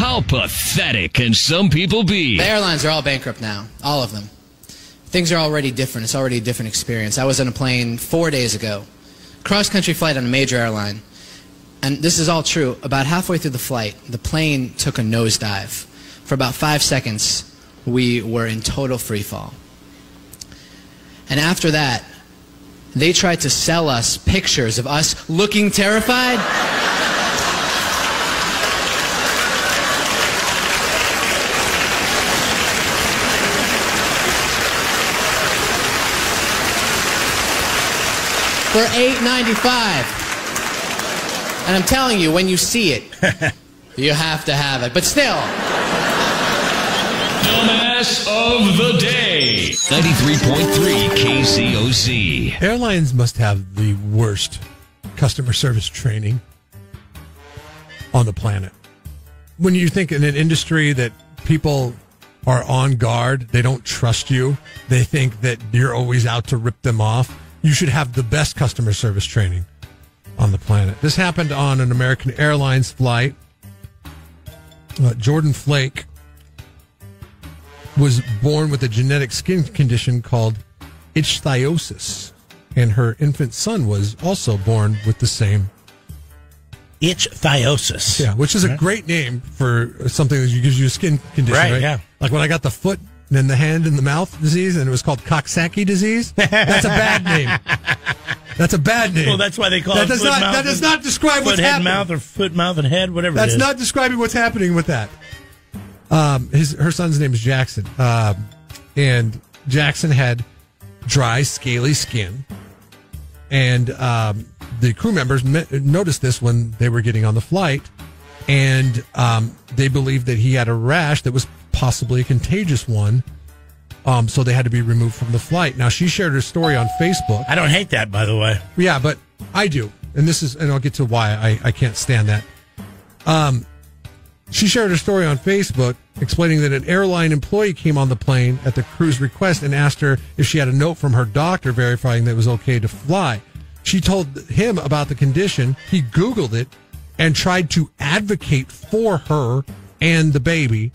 How pathetic can some people be? The airlines are all bankrupt now, all of them. Things are already different. It's already a different experience. I was on a plane 4 days ago, cross-country flight on a major airline, and this is all true. About halfway through the flight, the plane took a nosedive. For about 5 seconds, we were in total free fall. And after that, they tried to sell us pictures of us looking terrified. For $8.95. And I'm telling you, when you see it, you have to have it. But still. Dumbass of the day. 93.3 KCOC. Airlines must have the worst customer service training on the planet. When you think in an industry that people are on guard, they don't trust you, they think that you're always out to rip them off, you should have the best customer service training on the planet. This happened on an American Airlines flight. Jordan Flake was born with a genetic skin condition called ichthyosis, and her infant son was also born with the same ichthyosis. Yeah, which is a great name for something that gives you a skin condition, right? Yeah. Like when I got the foot and the hand and the mouth disease, and it was called Coxsackie disease. That's a bad name. That's a bad name. Well, that's why they call it foot, mouth. That does not describe what's happening. Mouth, or foot, mouth, and head, whatever. That's not describing what's happening with that. Her son's name is Jackson, and Jackson had dry, scaly skin, and the crew members noticed this when they were getting on the flight, and they believed that he had a rash that was possibly a contagious one, so they had to be removed from the flight. Now, she shared her story on Facebook. I don't hate that, by the way. Yeah, but I do, and I'll get to why I can't stand that. She shared her story on Facebook, explaining that an airline employee came on the plane at the crew's request and asked her if she had a note from her doctor verifying that it was okay to fly. She told him about the condition. He Googled it and tried to advocate for her and the baby,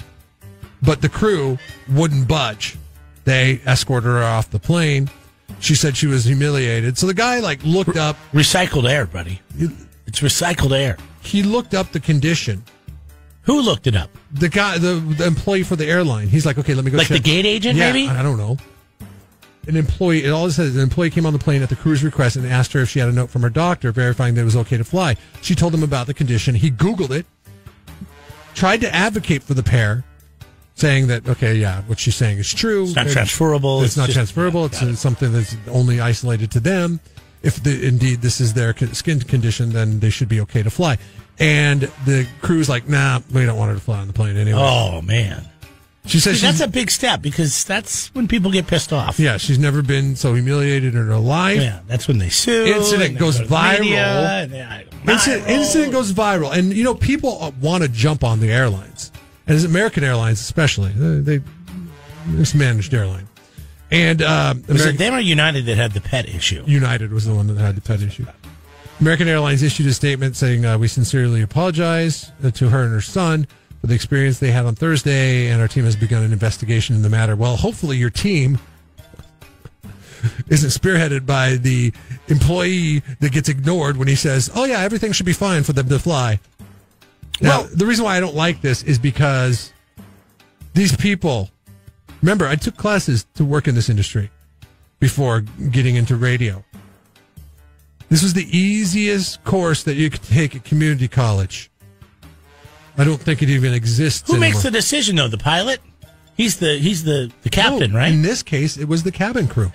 but the crew wouldn't budge. They escorted her off the plane. She said she was humiliated. So the guy looked up. Recycled air, buddy. It's recycled air. He looked up the condition. Who looked it up? The guy, the employee for the airline. He's like, okay, let me go check. Like the gate agent, maybe? I don't know. An employee, all it says, an employee came on the plane at the crew's request and asked her if she had a note from her doctor verifying that it was okay to fly. She told him about the condition. He Googled it, tried to advocate for the pair, saying that, okay, yeah, what she's saying is true. It's not transferable. It's not transferable. Yeah, it's something that's only isolated to them. If indeed this is their skin condition, then they should be okay to fly. And the crew's like, nah, we don't want her to fly on the plane anyway. Oh, man. She says that's a big step, because that's when people get pissed off. Yeah, she's never been so humiliated in her life. Yeah, that's when they sue. Incident goes viral. Incident goes viral. And, people want to jump on the airlines. And as American Airlines especially. It's a managed airline. And was it them or United that had the pet issue? United was the one that had the pet issue. American Airlines issued a statement saying, we sincerely apologize to her and her son for the experience they had on Thursday, and our team has begun an investigation in the matter. Well, hopefully your team isn't spearheaded by the employee that gets ignored when he says, oh, yeah, everything should be fine for them to fly. Now, the reason why I don't like this is because these people, remember, I took classes to work in this industry before getting into radio. This was the easiest course that you could take at community college. I don't think it even exists anymore. Who makes the decision, though? The pilot? He's the captain, right? In this case, it was the cabin crew.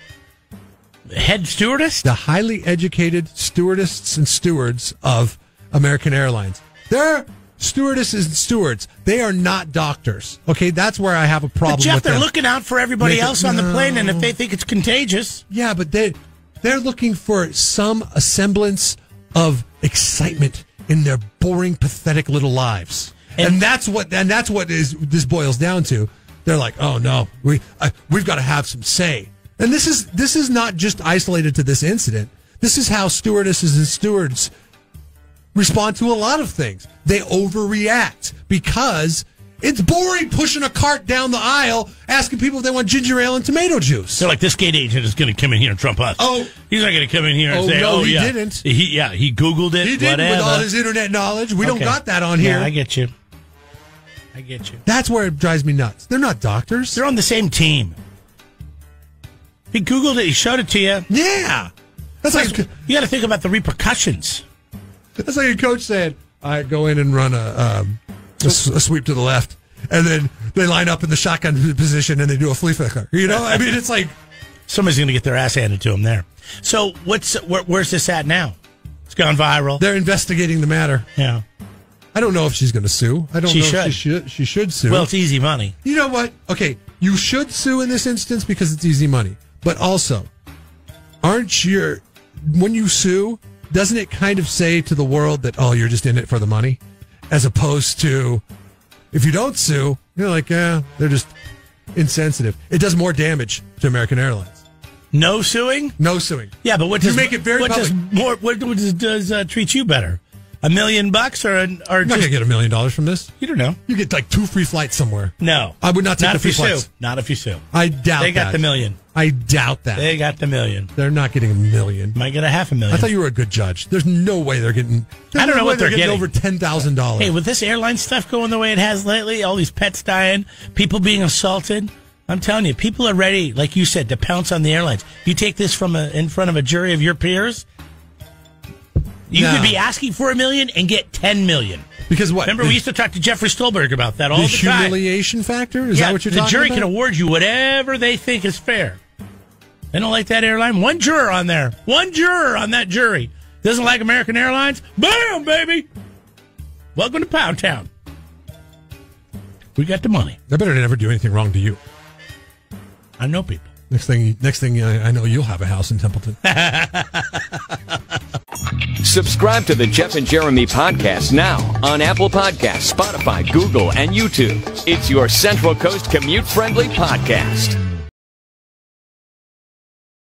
The head stewardess? The highly educated stewardesses and stewards of American Airlines. They're stewardesses and stewards. They are not doctors. Okay, that's where I have a problem but Jeff, with them. They're looking out for everybody else on the plane, and if they think it's contagious. Yeah, but they're looking for some semblance of excitement in their boring, pathetic little lives, and that's what this boils down to. They're like, oh no, we've got to have some say, and this is not just isolated to this incident. This is how stewardesses and stewards respond to a lot of things. They overreact because it's boring pushing a cart down the aisle asking people if they want ginger ale and tomato juice. They're like, this gate agent is going to come in here and trump us. Oh. He's not going to come in here and say, no, he yeah. didn't. He Googled it, He didn't whatever. with all his internet knowledge. We don't got that on here. Yeah, I get you. That's where it drives me nuts. They're not doctors. They're on the same team. He Googled it. He showed it to you. Yeah. That's like you got to think about the repercussions. That's like a coach said, I go in and run a sweep to the left, and then they line up in the shotgun position and they do a flea flicker. You know, I mean, it's like somebody's going to get their ass handed to them there. So where's this at now? It's gone viral. They're investigating the matter. Yeah. I don't know if she's going to sue. I don't know if she should sue. Well, it's easy money. You know what? Okay, you should sue in this instance because it's easy money. But also, when you sue, doesn't it kind of say to the world that, oh, you're just in it for the money? As opposed to, if you don't sue, you're like, they're just insensitive. It does more damage to American Airlines. No suing? No suing. Yeah, but what does make it very public? What does treat you better? $1 million or you're not going to get $1 million from this. You don't know. You get like 2 free flights somewhere. No, I would not take the free flights. Not if you sue. I doubt they got the $1 million. I doubt that. They got the $1 million. They're not getting $1 million. Might get $500,000. I thought you were a good judge. There's no way they're getting. I don't know what they're getting. Over $10,000. Hey, with this airline stuff going the way it has lately, all these pets dying, people being assaulted. I'm telling you, people are ready, like you said, to pounce on the airlines. You take this in front of a jury of your peers. You could be asking for $1 million and get $10 million. Because what? Remember, we used to talk to Jeffrey Stolberg about that all the time. The humiliation factor? Is that what you're talking about? The jury can award you whatever they think is fair. They don't like that airline. One juror on there. One juror on that jury. Doesn't like American Airlines. Bam, baby. Welcome to Pound Town. We got the money. I better never do anything wrong to you. I know people. Next thing I know, you'll have a house in Templeton. Subscribe to the Jeff and Jeremy podcast now on Apple Podcasts, Spotify, Google, and YouTube. It's your Central Coast commute-friendly podcast.